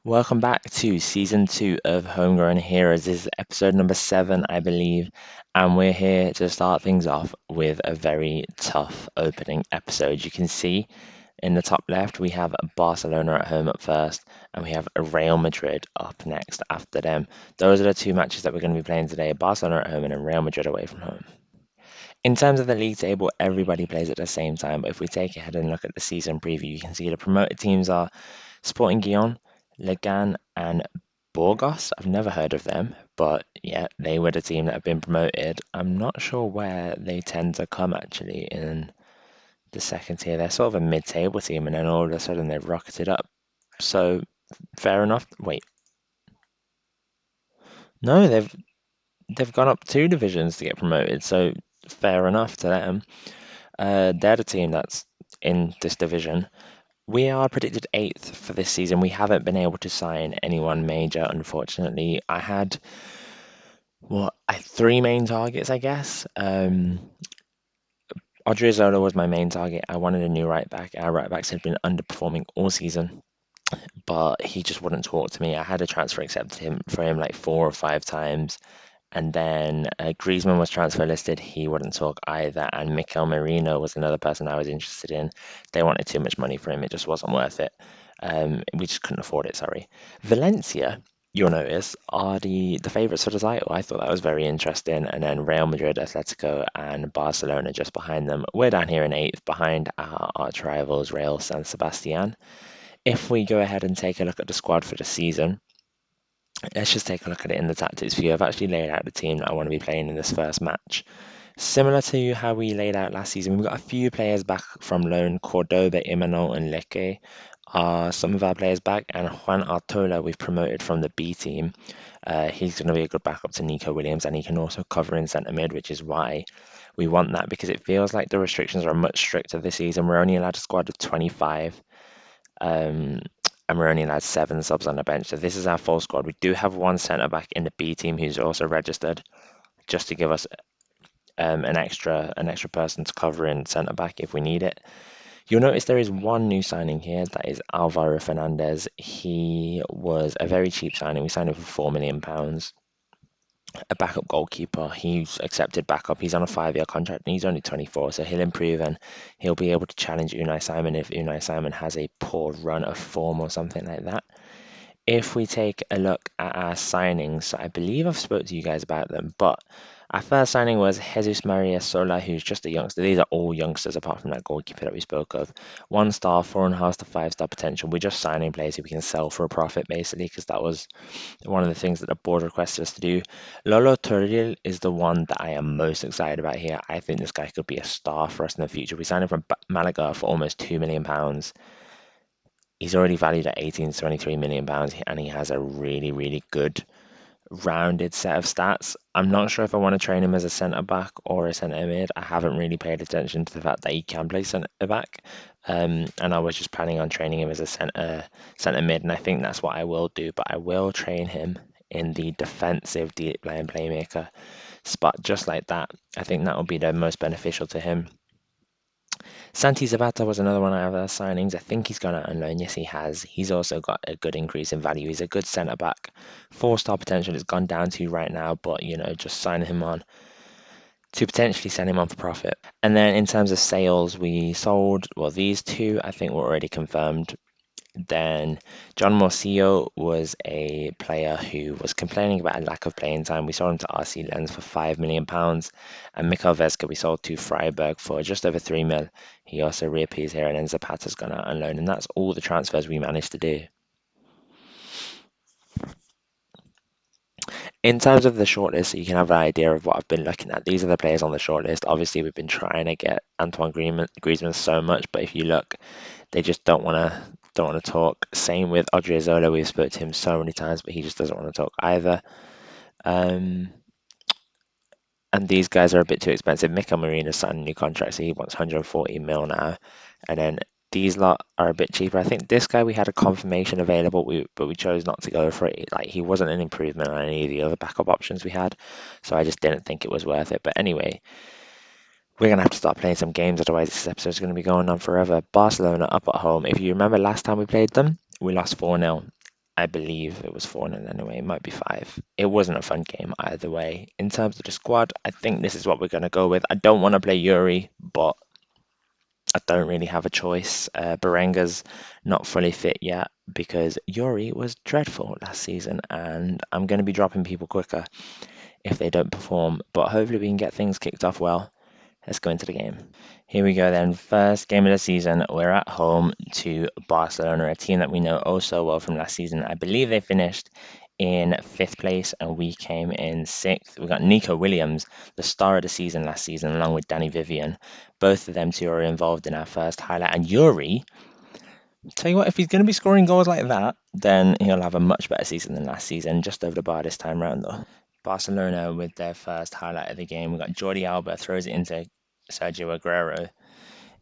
Welcome back to season 2 of Homegrown Heroes. This is episode number 7, I believe, and we're here to start things off with a very tough opening episode. You can see in the top left we have Barcelona at home up first, and we have Real Madrid up next after them. Those are the two matches that we're going to be playing today: Barcelona at home and then Real Madrid away from home. In terms of the league table, everybody plays at the same time, but if we take ahead and look at the season preview, you can see the promoted teams are Sporting Gijon, Legan, and Burgos. I've never heard of them, but yeah, they were the team that have been promoted. I'm not sure where they tend to come actually in the second tier. They're sort of a mid-table team, and then all of a sudden they've rocketed up. So fair enough. Wait, no, they've gone up 2 divisions to get promoted. So fair enough to them. They're the team that's in this division. We are predicted eighth for this season. We haven't been able to sign anyone major, unfortunately. I had three main targets, I guess. Odriozola was my main target. I wanted a new right back. Our right backs had been underperforming all season, but he just wouldn't talk to me. I had a transfer accepted for him like 4 or 5 times. And then Griezmann was transfer listed. He wouldn't talk either. And Mikel Merino was another person I was interested in. They wanted too much money for him. It just wasn't worth it. We just couldn't afford it, sorry. Valencia, you'll notice, are the favourites for the title. I thought that was very interesting. And then Real Madrid, Atletico, and Barcelona just behind them. We're down here in eighth, behind our arch rivals, Real San Sebastian. If we go ahead and take a look at the squad for the season, let's just take a look at it in the tactics view. I've actually laid out the team that I want to be playing in this first match. Similar to how we laid out last season, we've got a few players back from loan. Cordoba, Imanol, and Leke are some of our players back, and Juan Artola we've promoted from the B team. He's going to be a good backup to Nico Williams, and he can also cover in centre mid, which is why we want that because it feels like the restrictions are much stricter this season. We're only allowed a squad of 25. Um, and we're only allowed 7 subs on the bench. So this is our full squad. We do have one centre back in the B team who's also registered, just to give us an extra person to cover in centre back if we need it. You'll notice there is one new signing here. That is Alvaro Fernandez. He was a very cheap signing. We signed him for £4 million. A backup goalkeeper. He's accepted backup. He's on a 5-year contract and he's only 24, so he'll improve and he'll be able to challenge Unai Simon if Unai Simon has a poor run of form or something like that. If we take a look at our signings, I believe I've spoke to you guys about them, but our first signing was Jesus Maria Sola, who's just a youngster. These are all youngsters apart from that goalkeeper that we spoke of. 1 star, 4.5 to 5-star potential. We're just signing players who we can sell for a profit, basically, because that was one of the things that the board requested us to do. Lolo Toril is the one that I am most excited about here. I think this guy could be a star for us in the future. We signed him from Malaga for almost £2 million. He's already valued at 18 to 23 million pounds, and he has a really, really good rounded set of stats. I'm not sure if I want to train him as a centre back or a centre mid. I haven't really paid attention to the fact that he can play centre back, and I was just planning on training him as a centre mid, and I think that's what I will do. But I will train him in the defensive deep line playmaker spot, just like that. I think that will be the most beneficial to him. Santi Zapata was another one of our signings. I think he's gone out on loan. Yes, he has. He's also got a good increase in value. He's a good centre back. 4-star potential has gone down to right now, but just sign him on to potentially send him on for profit. And then in terms of sales, we sold, well, these two I think were already confirmed. Then John Morcillo was a player who was complaining about a lack of playing time. We sold him to RC Lens for £5 million. And Mikkel Veska we sold to Freiburg for just over 3 mil. He also reappears here, and then Zapata's gone out on loan. And that's all the transfers we managed to do. In terms of the shortlist, so you can have an idea of what I've been looking at. These are the players on the shortlist. Obviously, we've been trying to get Antoine Griezmann so much, but if you look, they just don't want to talk. Same with Odriozola. We've spoke to him so many times, but he just doesn't want to talk either. Um, and these guys are a bit too expensive. Mikel Marino signed a new contract, so he wants 140 mil now. And then these lot are a bit cheaper. I think this guy we had a confirmation available, but we chose not to go for it. Like he wasn't an improvement on any of the other backup options we had, so I just didn't think it was worth it. But anyway, we're gonna have to start playing some games, otherwise this episode is gonna be going on forever. Barcelona up at home. If you remember last time we played them, we lost 4-0. I believe it was 4-0 anyway. It might be 5. It wasn't a fun game either way. In terms of the squad, I think this is what we're going to go with. I don't want to play Yuri, but I don't really have a choice. Berenga's not fully fit yet because Yuri was dreadful last season, and I'm going to be dropping people quicker if they don't perform. But hopefully we can get things kicked off well. Let's go into the game. Here we go then. First game of the season. We're at home to Barcelona, a team that we know oh so well from last season. I believe they finished in 5th place and we came in 6th. We got Nico Williams, the star of the season last season, along with Danny Vivian. Both of them two are involved in our first highlight. And Yuri, tell you what, if he's going to be scoring goals like that, then he'll have a much better season than last season. Just over the bar this time round, though. Barcelona with their first highlight of the game. We got Jordi Alba throws it into Sergio Aguero,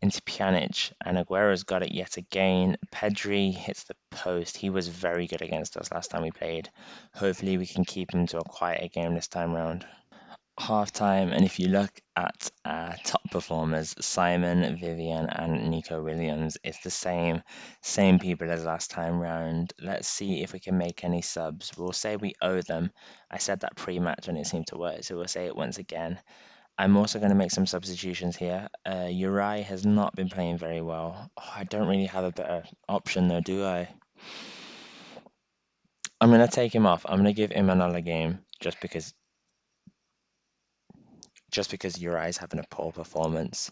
into Pjanic, and Aguero's got it yet again. Pedri hits the post. He was very good against us last time we played. Hopefully we can keep him to a quieter game this time round. Half time, and if you look at our top performers, Simon, Vivian, and Nico Williams, it's the same people as last time round. Let's see if we can make any subs. We'll say we owe them. I said that pre-match and it seemed to work, so we'll say it once again. I'm also going to make some substitutions here. Uri has not been playing very well. Oh, I don't really have a better option though, do I? I'm going to take him off. I'm going to give him another game just because Uri's having a poor performance.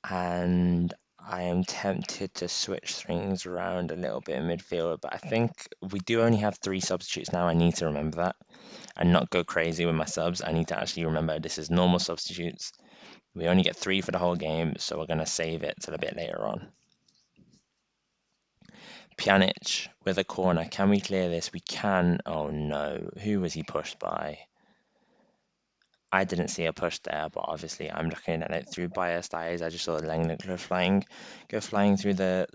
And I am tempted to switch things around a little bit in midfield, but I think we do only have 3 substitutes now. I need to remember that and not go crazy with my subs. I need to actually remember this is normal substitutes. We only get 3 for the whole game, so we're going to save it till a bit later on. Pjanic with a corner. Can we clear this? We can. Oh no. Who was he pushed by? I didn't see a push there, but obviously I'm looking at it through biased eyes. I just saw Langlet go flying through the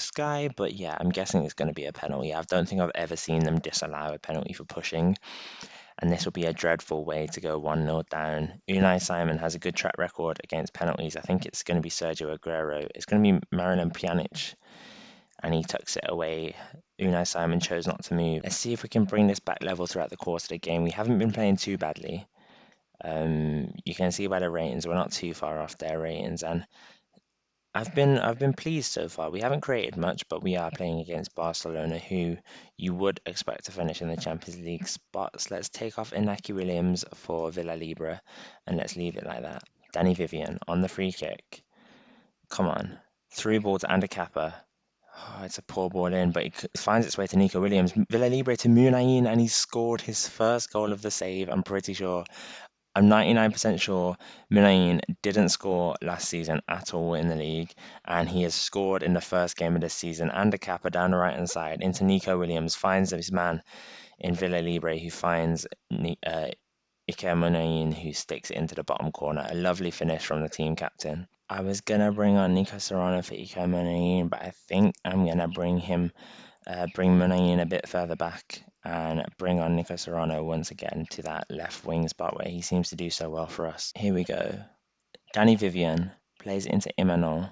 sky. But yeah, I'm guessing it's going to be a penalty. I don't think I've ever seen them disallow a penalty for pushing, and this will be a dreadful way to go 1-0 down. Unai Simon has a good track record against penalties. I think it's going to be Sergio Aguero. It's going to be Marilyn Pjanic, and he tucks it away. Unai Simon chose not to move. Let's see if we can bring this back level throughout the course of the game. We haven't been playing too badly. You can see by the ratings, we're not too far off their ratings, and I've been pleased so far. We haven't created much, but we are playing against Barcelona, who you would expect to finish in the Champions League spots. Let's take off Inaki Williams for Villa Libre, and let's leave it like that. Danny Vivian on the free kick. Come on, through ball to Ander Kappa. Oh, it's a poor ball in, but it finds its way to Nico Williams. Villa Libre to Munayin, and he's scored his first goal of the save. I'm 99% sure Munayin didn't score last season at all in the league, and he has scored in the first game of this season. And a capper down the right hand side into Nico Williams, finds his man in Villa Libre, who finds Iker Munayin, who sticks it into the bottom corner. A lovely finish from the team captain. I was gonna bring on Nico Serrano for Iker Munayin, but I think I'm gonna bring Munayin a bit further back and bring on Nico Serrano once again to that left wing spot where he seems to do so well for us. Here we go. Danny Vivian plays it into Imanol.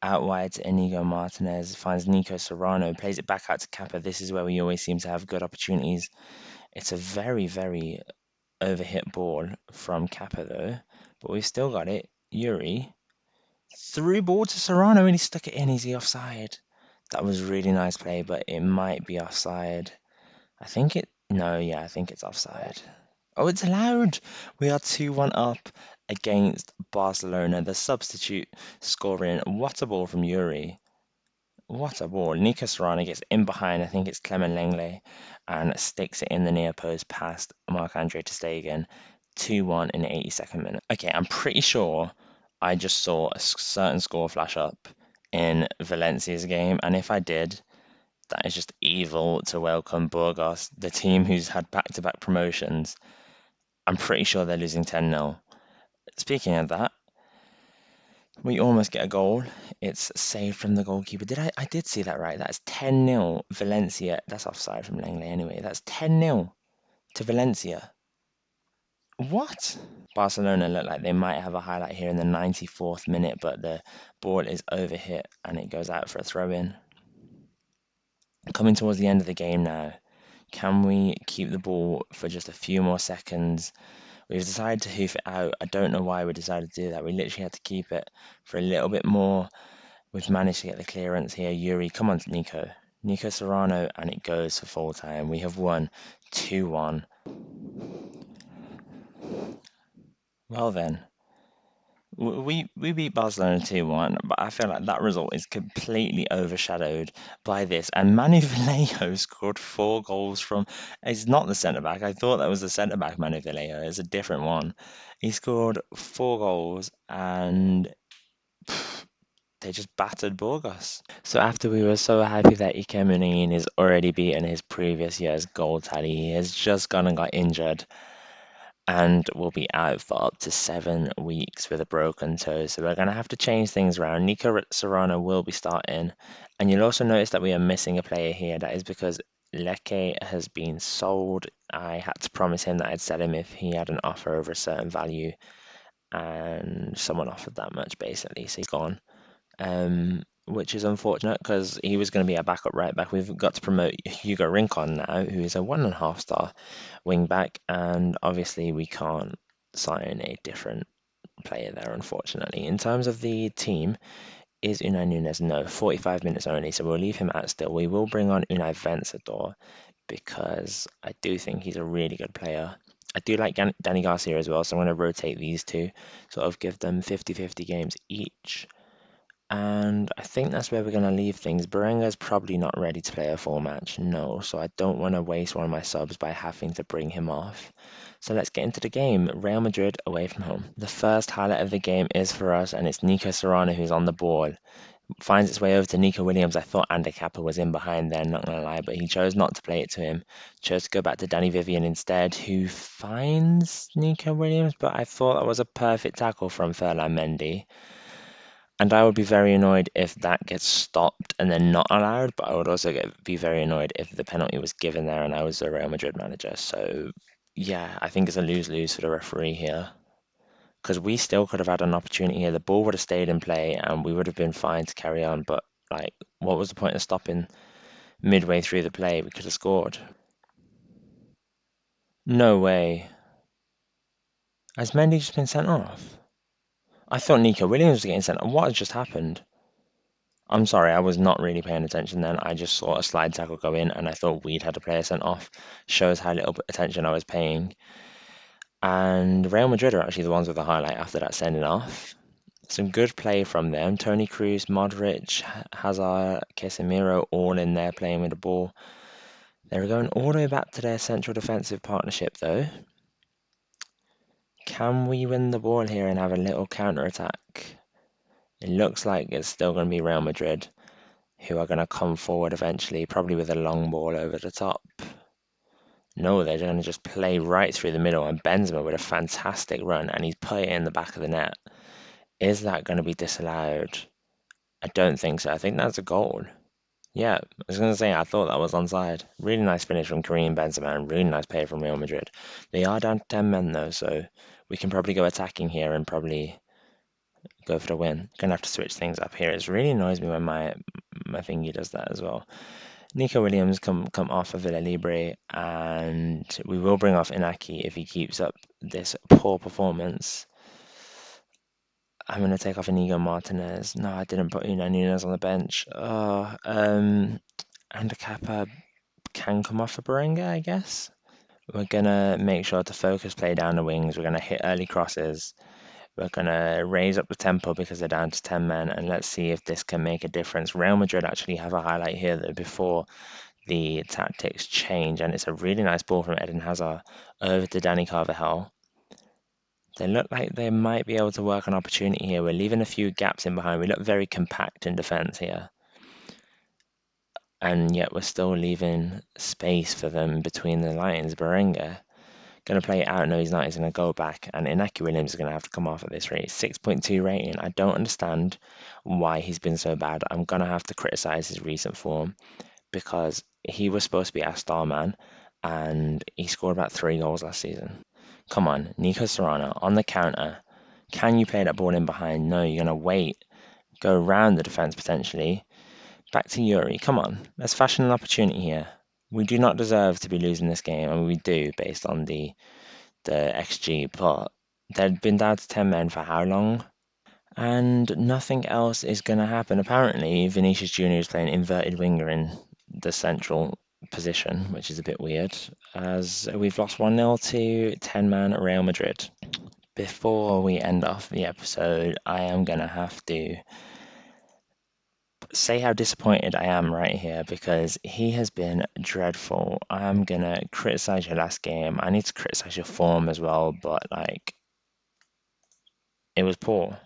Out wide to Inigo Martinez, finds Nico Serrano, plays it back out to Kappa. This is where we always seem to have good opportunities. It's a very, very overhit ball from Kappa though, but we've still got it. Yuri, through ball to Serrano and he stuck it in. Is he offside? That was really nice play, but it might be offside. No, yeah, I think it's offside. Oh, it's allowed. We are 2-1 up against Barcelona. The substitute scoring. What a ball from Yuri. What a ball. Nico Serrano gets in behind, I think it's Clement Lenglet, and sticks it in the near post past Marc-Andre ter Stegen. 2-1 in the 82nd minute. Okay, I'm pretty sure I just saw a certain score flash up in Valencia's game, and if I did, that is just evil to welcome Burgos, the team who's had back-to-back promotions. I'm pretty sure they're losing 10-0. Speaking of that, we almost get a goal. It's saved from the goalkeeper. I did see that right. That's 10-0 Valencia. That's offside from Langley anyway. That's 10-0 to Valencia. What? Barcelona look like they might have a highlight here in the 94th minute, but the ball is overhit and it goes out for a throw in. Coming towards the end of the game now, can we keep the ball for just a few more seconds? We've decided to hoof it out. I don't know why we decided to do that. We literally had to keep it for a little bit more. We've managed to get the clearance here. Yuri, come on, Nico. Nico Serrano, and it goes for full time. We have won 2-1. Well then, we beat Barcelona 2-1, but I feel like that result is completely overshadowed by this. And Manu Vallejo scored 4 goals from. It's not the centre back. I thought that was the centre back, Manu Vallejo. It's a different one. He scored 4 goals, and they just battered Burgos. So after we were so happy that Ike Muniain is already beaten his previous year's goal tally, he has just gone and got injured and will be out for up to 7 weeks with a broken toe. So we're going to have to change things around. Nico Serrano will be starting. And you'll also notice that we are missing a player here. That is because Leke has been sold. I had to promise him that I'd sell him if he had an offer over a certain value. And someone offered that much basically. So he's gone. Which is unfortunate because he was going to be our backup right back. We've got to promote Hugo Rincon now, who is a 1.5 star wing back, and obviously we can't sign a different player there, unfortunately. In terms of the team, is Unai Nunes? No, 45 minutes only, so we'll leave him out still. We will bring on Unai Vencedor because I do think he's a really good player. I do like Danny Garcia as well, so I'm going to rotate these two, sort of give them 50-50 games each. And I think that's where we're going to leave things. Berenga's probably not ready to play a full match, no, so I don't want to waste one of my subs by having to bring him off. So let's get into the game. Real Madrid away from home. The first highlight of the game is for us, and it's Nico Serrano who's on the ball. Finds its way over to Nico Williams. I thought Andy Kappa was in behind there, not going to lie, but he chose not to play it to him. Chose to go back to Danny Vivian instead, who finds Nico Williams, but I thought that was a perfect tackle from Ferland Mendy. And I would be very annoyed if that gets stopped and then not allowed, but I would also be very annoyed if the penalty was given there and I was the Real Madrid manager. So, yeah, I think it's a lose-lose for the referee here. Because we still could have had an opportunity here. The ball would have stayed in play and we would have been fine to carry on. But, like, what was the point of stopping midway through the play? We could have scored. No way. Has Mendy just been sent off? I thought Nico Williams was getting sent off. What has just happened? I'm sorry, I was not really paying attention then. I just saw a slide tackle go in and I thought we'd had a player sent off. Shows how little attention I was paying. And Real Madrid are actually the ones with the highlight after that sending off. Some good play from them. Toni Kroos, Modric, Hazard, Casemiro all in there playing with the ball. They're going all the way back to their central defensive partnership though. Can we win the ball here and have a little counter attack? It looks like it's still going to be Real Madrid who are going to come forward eventually, probably with a long ball over the top. No, they're going to just play right through the middle, and Benzema with a fantastic run, and he's put it in the back of the net. Is that going to be disallowed? I don't think so. I think that's a goal. Yeah, I was going to say, I thought that was onside. Really nice finish from Karim Benzema, and really nice play from Real Madrid. They are down to 10 men, though, so we can probably go attacking here and probably go for the win. Gonna have to switch things up here. It really annoys me when my thingy does that as well. Nico Williams come off of Villa Libre, and we will bring off Inaki if he keeps up this poor performance. I'm going to take off Inigo Martinez. No, I didn't put Unai Nunes on the bench. Oh, and Kappa can come off for Berenga, I guess. We're going to make sure to focus play down the wings. We're going to hit early crosses. We're going to raise up the tempo because they're down to 10 men, and let's see if this can make a difference. Real Madrid actually have a highlight here that before the tactics change, and it's a really nice ball from Eden Hazard over to Danny Carvajal. They look like they might be able to work an opportunity here. We're leaving a few gaps in behind. We look very compact in defence here, and yet we're still leaving space for them between the lines. Berenga going to play it out. No, he's not. He's going to go back, and Inaki Williams is going to have to come off at this rate. 6.2 rating. I don't understand why he's been so bad. I'm going to have to criticise his recent form because he was supposed to be our star man, and he scored about 3 goals last season. Come on, Nico Serrano on the counter. Can you play that ball in behind? No, you're going to wait, go around the defence potentially, Back to Yuri. Come on, let's fashion an opportunity here. We do not deserve to be losing this game, and we do based on the XG, but they've been down to 10 men for how long? And nothing else is going to happen. Apparently, Vinicius Jr. is playing inverted winger in the central position, which is a bit weird, as we've lost 1-0 to 10-man Real Madrid. Before we end off the episode, I am going to have to say how disappointed I am right here because he has been dreadful. I'm going to criticize your last game. I need to criticize your form as well, but like, it was poor.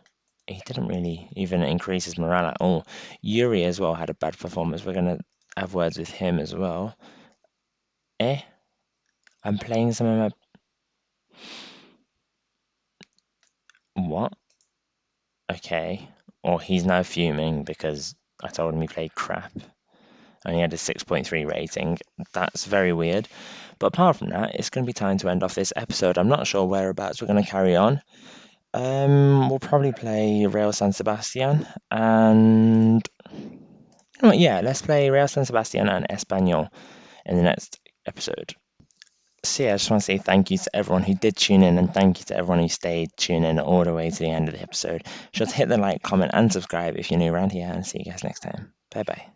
He didn't really even increase his morale at all. Yuri as well had a bad performance. We're gonna have words with him as well. Eh? I'm playing some of my what? Okay. Or he's now fuming because I told him he played crap and he had a 6.3 rating. That's very weird. But apart from that, it's gonna be time to end off this episode. I'm not sure whereabouts we're gonna carry on. We'll probably play Real San Sebastian and oh, yeah, let's play Real San Sebastian and Espanyol in the next episode. So yeah, I just want to say thank you to everyone who did tune in and thank you to everyone who stayed tuned in all the way to the end of the episode. Sure to hit the like, comment, and subscribe if you're new around here and see you guys next time. Bye bye.